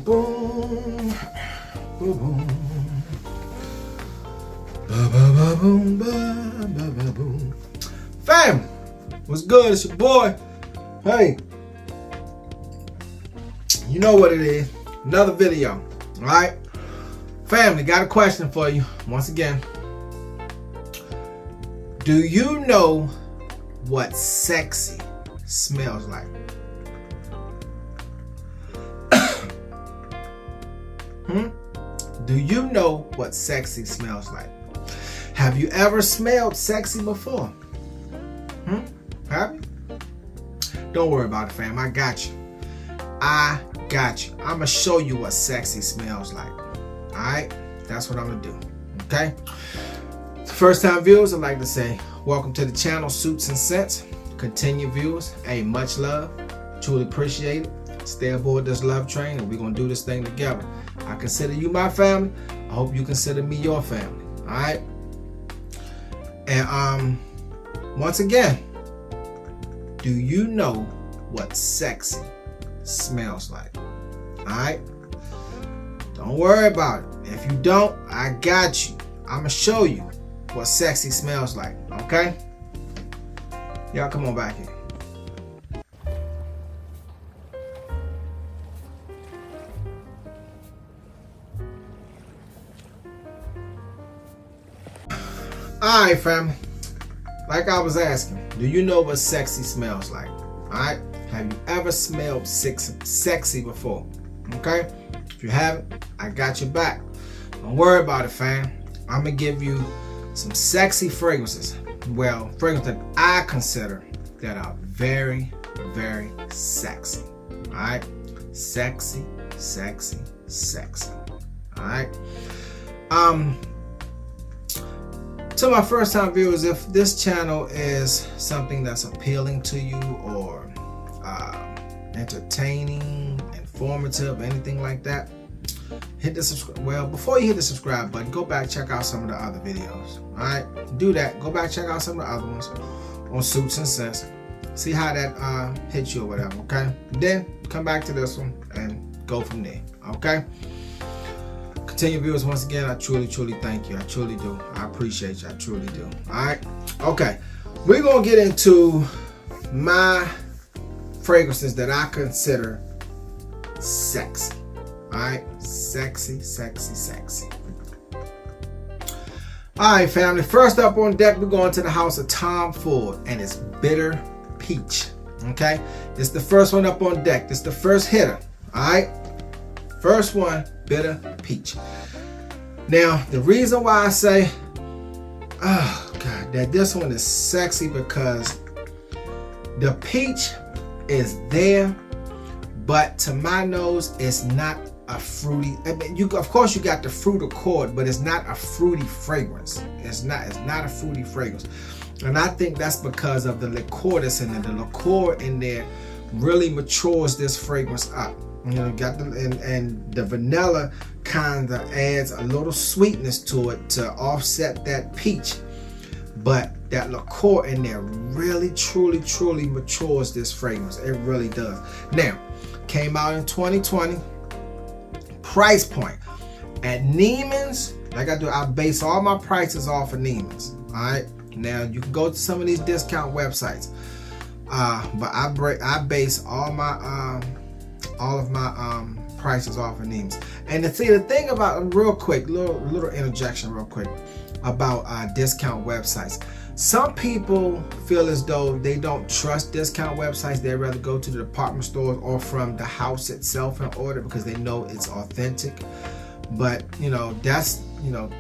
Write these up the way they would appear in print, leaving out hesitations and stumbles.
boom, boom, ba ba ba boom, ba ba ba boom. Fam, what's good? It's your boy. Hey, you know what it is. Another video. All right, family. Got a question for you. Once again, do you know what sexy smells like? Do you know what sexy smells like? Have you ever smelled sexy before? Have you? Don't worry about it, fam. I got you. I got you. I'm going to show you what sexy smells like. Alright? That's what I'm going to do. Okay? First time viewers, I'd like to say welcome to the channel, Suits and Scents. Continue viewers, hey, much love. Truly appreciate it. Stay aboard this love train and we're going to do this thing together. I consider you my family. I hope you consider me your family. Alright? And once again, do you know what sexy smells like? Alright? Don't worry about it. If you don't, I got you. I'm going to show you what sexy smells like. Okay? Y'all come on back here. Alright, family. Like I was asking, do you know what sexy smells like? Alright? Have you ever smelled sexy before? Okay? If you haven't, I got your back. Don't worry about it, fam. I'm going to give you some sexy fragrances. Well, fragrances that I consider that are very, very sexy. Alright? Sexy, sexy, sexy. Alright? To my first time viewers, if this channel is something that's appealing to you or entertaining, informative, anything like that, hit the subscribe. Well, before you hit the subscribe button, go back, check out some of the other videos. Alright, do that. Go back, check out some of the other ones on Suits and Scents. See how that hits you or whatever. Okay, then come back to this one and go from there. Okay. Continue viewers, once again, I truly thank you. I truly do. I appreciate you. I truly do. Alright? Okay. We're going to get into my fragrances that I consider sexy. Alright? Sexy, sexy, sexy. Alright, family. First up on deck, we're going to the house of Tom Ford, and it's Bitter Peach. Okay? This is the first one up on deck. This is the first hitter. Alright? First one, Bitter Peach. Now, the reason why I say, oh God, that this one is sexy because the peach is there, but to my nose, it's not a fruity. I mean, of course, you got the fruit accord, but it's not a fruity fragrance. It's not a fruity fragrance, and I think that's because of the liqueur that's in there. The liqueur in there really matures this fragrance up. You know, got the and the vanilla kind of adds a little sweetness to it to offset that peach, but that liqueur in there really truly matures this fragrance. It really does. Now, came out in 2020. Price point at Neiman's, like I do, I base all my prices off of Neiman's. All right, now you can go to some of these discount websites, but I base all of my prices off of Neiman's. And to see the thing about, real quick, little interjection real quick about discount websites. Some people feel as though they don't trust discount websites. They'd rather go to the department stores or from the house itself and order because they know it's authentic. But you know, that's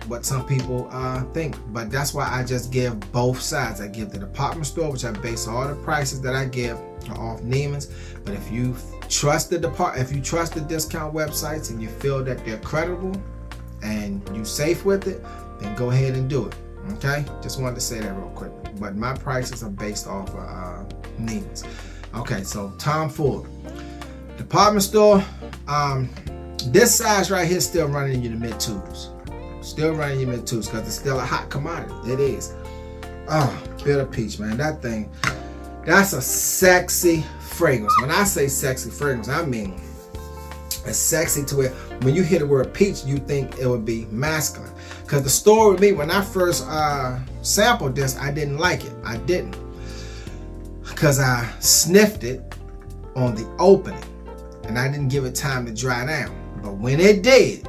what some people think. But that's why I just give both sides. I give the department store, which I base all the prices that I give off Neiman's. But if you trust the discount websites and you feel that they're credible and you safe with it, then go ahead and do it. Okay, just wanted to say that real quick. But my prices are based off of Neiman's. Okay, so Tom Ford department store. This size right here is still running you the mid-twos. Still running you mid-twos because it's still a hot commodity. It is. Oh, Bitter Peach, man. That thing, that's a sexy fragrance. When I say sexy fragrance, I mean It's sexy to it. When you hear the word peach, you think it would be masculine. Because the story with me, when I first sampled this, I didn't like it. I didn't. Because I sniffed it on the opening. And I didn't give it time to dry down. But when it did,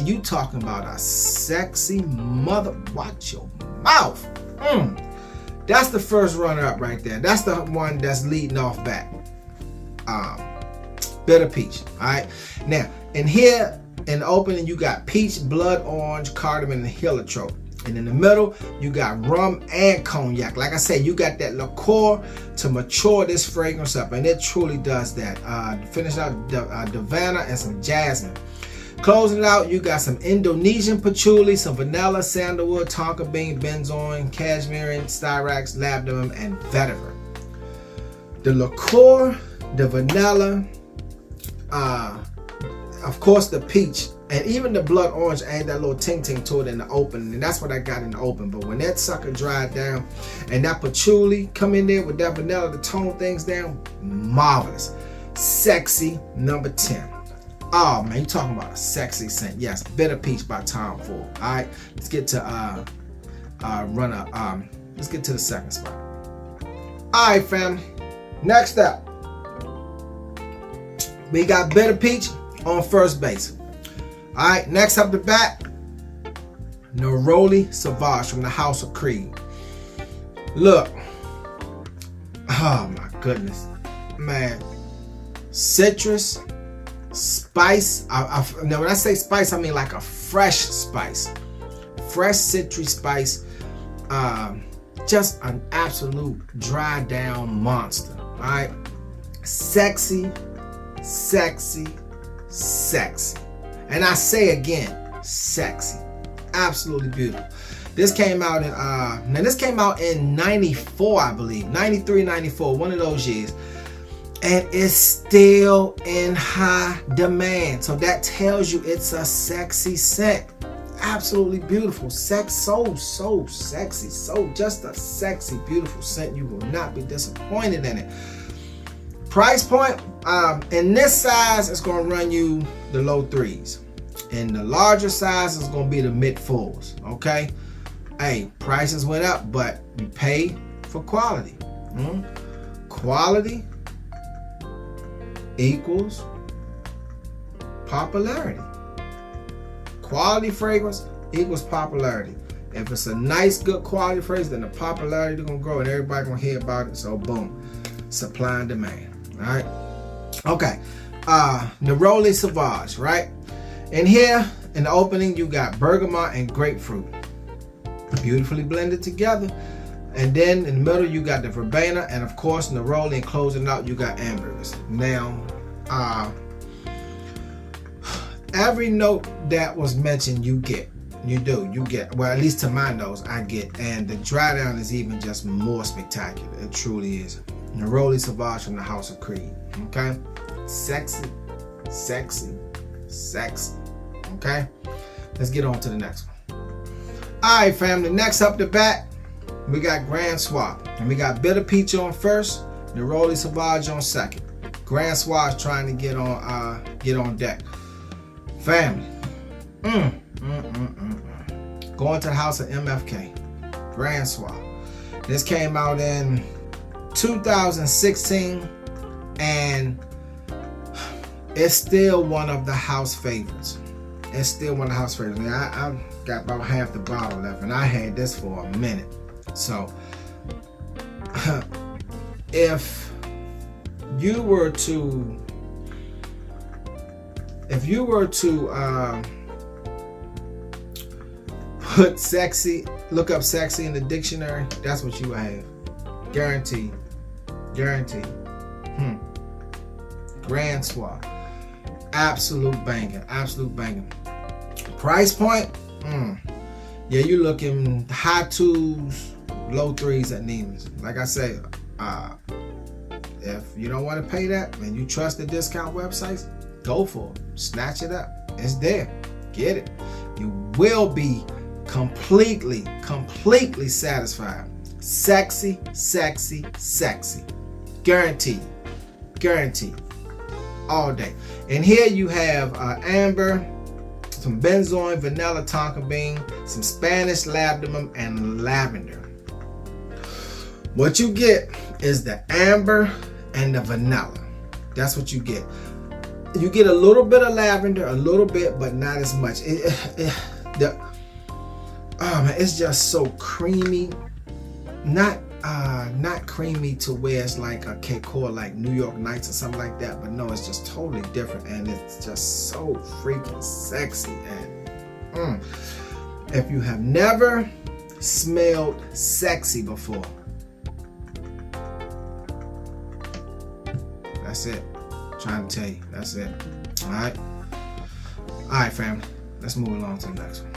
you talking about a sexy mother. Watch your mouth. That's the first runner up right there. That's the one that's leading off back. Bitter peach. Alright. Now, in here, in the opening, you got peach, blood orange, cardamom, and heliotrope. And in the middle, you got rum and cognac. Like I said, you got that liqueur to mature this fragrance up. And it truly does that. Finish out Havana and some jasmine. Closing it out, you got some Indonesian patchouli, some vanilla, sandalwood, tonka bean, benzoin, cashmere, styrax, labdanum, and vetiver. The liqueur, the vanilla, of course the peach, and even the blood orange add that little ting-ting to it in the open, and that's what I got in the open. But when that sucker dried down and that patchouli come in there with that vanilla to tone things down, marvelous. Sexy number 10. Oh man, you talking about a sexy scent. Yes, Bitter Peach by Tom Ford. Alright, let's get to let's get to the second spot. Alright family, next up, we got Bitter Peach on first base. Alright, next up the bat, Neroli Savage from the House of Creed. Look, oh my goodness, man, citrus, spice. Now when I say spice, I mean like a fresh spice, fresh citrus spice. Just an absolute dry down monster. All right, sexy, sexy, sexy, and I say again, sexy, absolutely beautiful. This came out in now this came out in 94, I believe, 93, 94, one of those years. And it's still in high demand. So that tells you it's a sexy scent. Absolutely beautiful. So sexy. So just a sexy, beautiful scent. You will not be disappointed in it. Price point, in this size, it's going to run you the low 3s. In the larger size, it's going to be the mid 4s. Okay? Hey, prices went up, but you pay for quality. Quality equals popularity. Quality fragrance equals popularity. If it's a nice, good quality fragrance, then the popularity is gonna grow and everybody gonna hear about it. So boom, supply and demand. All right. Okay. Neroli Savage, right? And here in the opening, you got bergamot and grapefruit, beautifully blended together. And then in the middle, you got the verbena, and of course, Neroli, and closing out, you got ambergris. Now, every note that was mentioned, you get. Well, at least to my nose, I get. And the dry down is even just more spectacular. It truly is. Neroli Savage from the House of Creed. Okay? Sexy, sexy, sexy. Okay? Let's get on to the next one. All right, family. Next up the bat, we got Grand Swap, and we got Bitter Peach on first, Neroli Savage on second. Grand Swap is trying to get on deck. Family, going to the house of MFK. Grand Swap. This came out in 2016, and it's still one of the house favorites. It's still one of the house favorites. I got about half the bottle left, and I had this for a minute. So, if you were to put sexy, look up sexy in the dictionary, that's what you would have. Guaranteed. Grand Swap. Absolute banging. Price point? Yeah, you're looking high 2s, low 3s at Neiman's. Like I say, if you don't want to pay that and you trust the discount websites, go for it. Snatch it up. It's there. Get it. You will be completely satisfied. Sexy. Guaranteed. all day. And here you have amber, some benzoin, vanilla, tonka bean, some Spanish labdanum, and lavender. What you get is the amber and the vanilla. That's what you get. You get a little bit of lavender, a little bit, but not as much. Oh man, it's just so creamy. Not creamy to where it's like a cake or like New York Nights or something like that, but no, it's just totally different, and it's just so freaking sexy. And if you have never smelled sexy before, that's it. I'm trying to tell you, that's it. All right, family. Let's move along to the next one.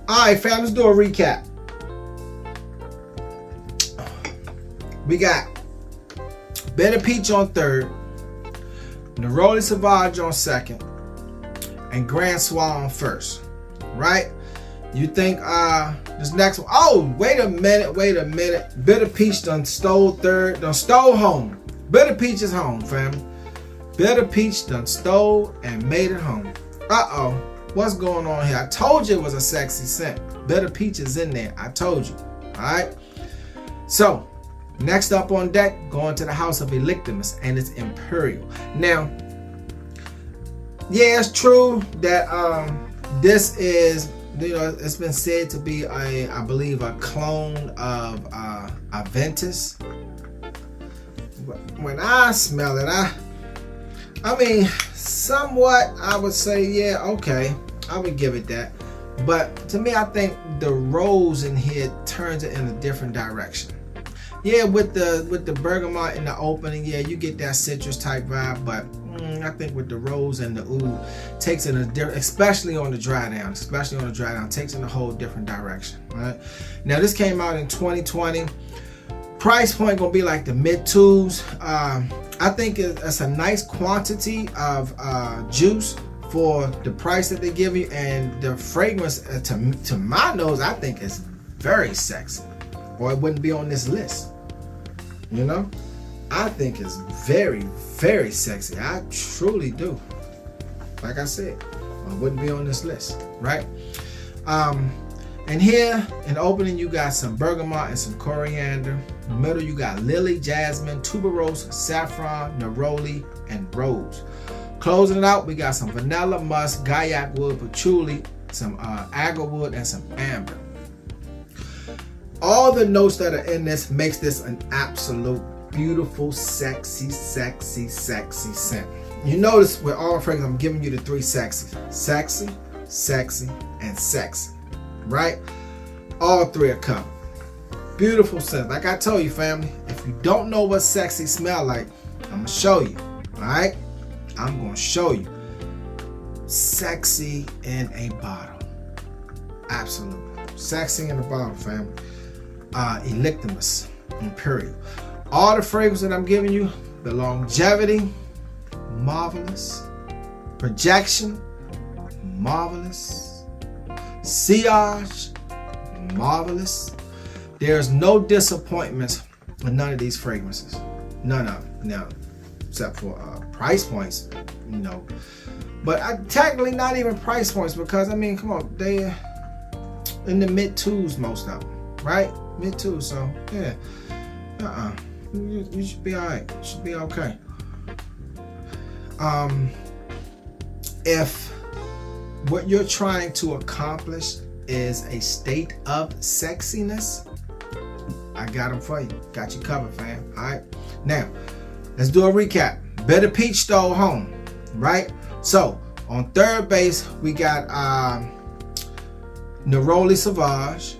All right, fam. Let's do a recap. We got Bitter Peach on third, Neroli Savage on second, and Grand Soir on first. Right? You think this next one? Oh, wait a minute. Bitter Peach done stole third, done stole home. Bitter Peach is home, fam. Bitter Peach done stole and made it home. Uh-oh. What's going on here? I told you it was a sexy scent. Bitter Peach is in there. I told you. Alright? So, next up on deck, going to the house of Electimus, and it's Imperial. Now, yeah, it's true that this is, you know, it's been said to be I believe a clone of Aventus. When I smell it, I mean, somewhat I would say, yeah, okay, I would give it that. But to me, I think the rose in here turns it in a different direction. Yeah, with the bergamot in the opening, yeah, you get that citrus type vibe, but I think with the rose and the oud, takes it a different, especially on the dry down, takes it in a whole different direction. Right? Now this came out in 2020. Price point gonna be like the mid twos. I think it's a nice quantity of juice for the price that they give you, and the fragrance to my nose, I think is very sexy, or it wouldn't be on this list. You know, I think it's very, very sexy. I truly do. Like I said, it wouldn't be on this list, right? And here in the opening, you got some bergamot and some coriander. In the middle, you got lily, jasmine, tuberose, saffron, neroli, and rose. Closing it out, we got some vanilla, musk, gaiac wood, patchouli, some agarwood, and some amber. All the notes that are in this makes this an absolute beautiful, sexy, sexy, sexy scent. You notice with all fragrances, I'm giving you the three sexy. Sexy, sexy, and sexy. Right? All three are covered. Beautiful scent. Like I told you, family, if you don't know what sexy smell like, I'm going to show you. Alright? I'm going to show you. Sexy in a bottle. Absolutely. Sexy in a bottle, family. Electimus Imperial. All the fragrances that I'm giving you, the longevity, marvelous. Projection, marvelous. Sillage, marvelous. There's no disappointments in none of these fragrances. None of them. Now, except for price points, you know. But technically not even price points, because I mean, come on, they're in the mid twos, most of them, right? Mid twos, so yeah. You should be alright. You should be okay. If what you're trying to accomplish is a state of sexiness, I got them for you. Got you covered, fam. Alright. Now, let's do a recap. Bitter Peach stole home, right? So, on third base, we got Neroli Savage.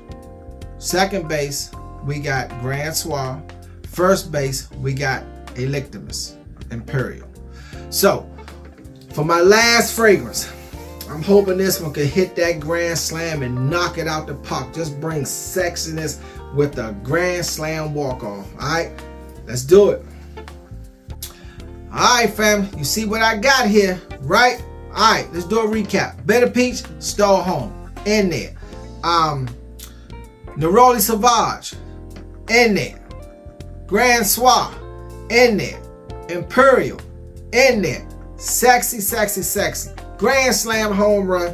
Second base, we got Grand Soir. First base, we got Electimus Imperial. So, for my last fragrance, I'm hoping this one could hit that grand slam and knock it out the park. Just bring sexiness with a grand slam walk-off. Alright, let's do it. Alright, fam, you see what I got here, right? Alright, let's do a recap. Bitter Peach stole home. In there. Neroli Savage. In there. Grand Soir. In there. Imperial. in there. Sexy, sexy, sexy. Grand slam home run.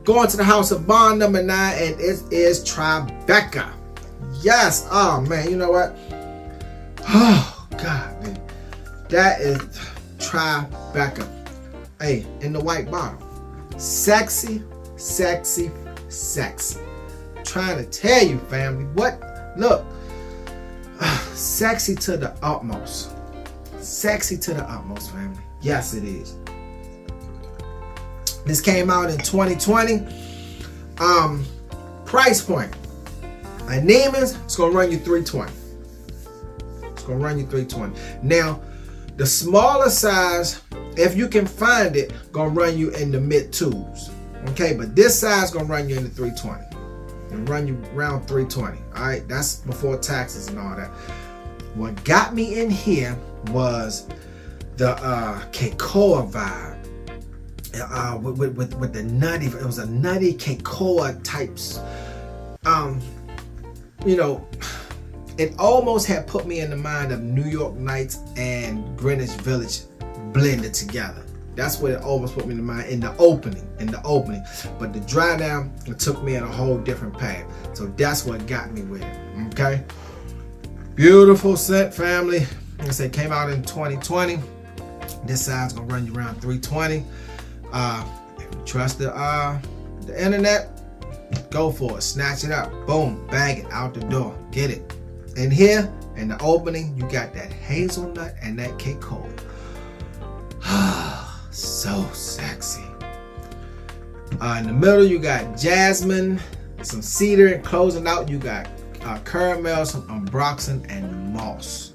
Going to the house of bond number 9, and it is Tribeca. Yes. Oh man, you know what? Oh God, man. That is Tribeca. Hey, in the white bottle. Sexy, sexy, sexy. I'm trying to tell you, family. What? Look. Sexy to the utmost. Sexy to the utmost, family. Yes, it is. This came out in 2020. Price point. A Neiman's, it's gonna run you $320. It's gonna run you $320. Now, the smaller size, if you can find it, gonna run you in the mid-2s. Okay, but this size gonna run you in the $320. And run you around $320. Alright, that's before taxes and all that. What got me in here was the Cocoa vibe. With the nutty, it was a nutty Cocoa types. You know, it almost had put me in the mind of New York Nights and Greenwich Village blended together. That's what it almost put me in the mind in the opening. But the dry down, it took me in a whole different path. So that's what got me with it. Okay. Beautiful scent, family. Like I said, came out in 2020. This side's gonna run you around $320. If you trust the internet, go for it. Snatch it up. Boom. Bag it out the door. Get it. And here in the opening, you got that hazelnut and that Cocoa. So sexy. In the middle, you got jasmine, some cedar, and closing out, you got caramel, some ambroxan, and moss.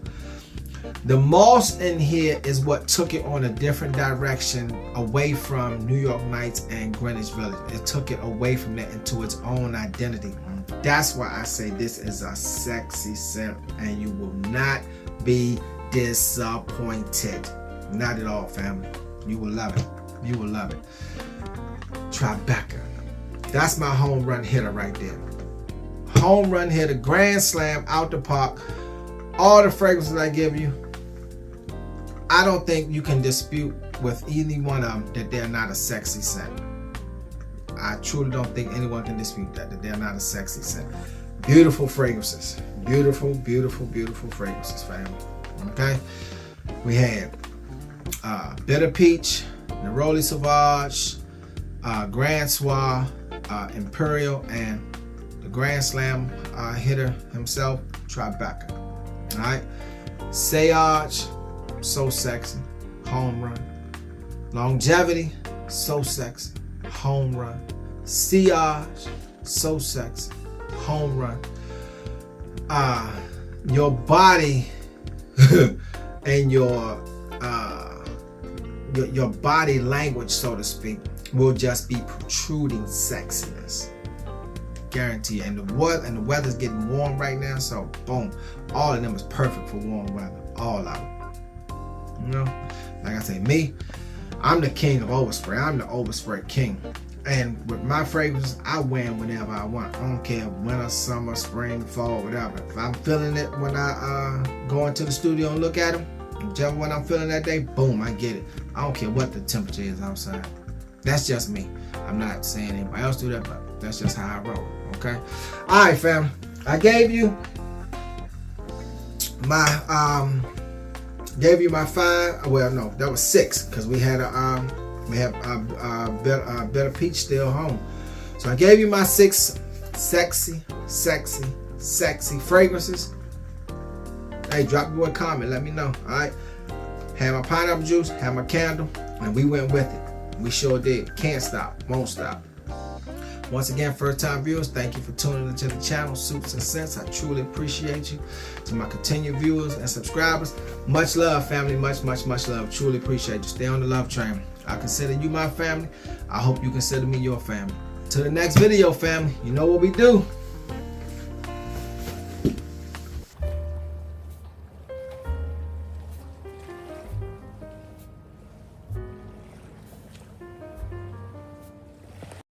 The moss in here is what took it on a different direction away from New York Nights and Greenwich Village. It took it away from that into its own identity. That's why I say this is a sexy scent, and you will not be disappointed. Not at all, family. You will love it. You will love it. Tribeca. That's my home run hitter right there. Home run hitter, grand slam, out the park. All the fragrances I give you, I don't think you can dispute with any one of them that they're not a sexy scent. I truly don't think anyone can dispute that they're not a sexy scent. Beautiful fragrances. Beautiful, beautiful, beautiful fragrances, family. Okay? We had Bitter Peach, Neroli Savage, Grand Soir, Imperial, and the Grand Slam hitter himself, Tribeca. Alright? Sayage, so sexy, home run. Longevity, so sexy, home run. Sillage, so sexy, home run. Your body and your body language, so to speak, will just be protruding sexiness. Guarantee. And the weather's getting warm right now, so boom, all of them is perfect for warm weather. All of them. You know, like I say, me, I'm the king of overspray. I'm the overspray king. And with my fragrances, I wear them whenever I want. I don't care winter, summer, spring, fall, whatever. If I'm feeling it when I go into the studio and look at them, whichever one I'm feeling that day, boom, I get it. I don't care what the temperature is outside. That's just me. I'm not saying anybody else do that, but that's just how I roll. Okay. All right, fam. I gave you my 5. Well, no, that was 6 because we had Bitter Peach still home. So I gave you my 6 sexy fragrances. Hey, drop me a comment. Let me know. All right. Had my pineapple juice, had my candle, and we went with it. We sure did. Can't stop. Won't stop. Once again, first time viewers, thank you for tuning into the channel, Suits and Scents. I truly appreciate you. To my continued viewers and subscribers, much love, family. Much love. Truly appreciate you. Stay on the love train. I consider you my family. I hope you consider me your family. To the next video, family. You know what we do.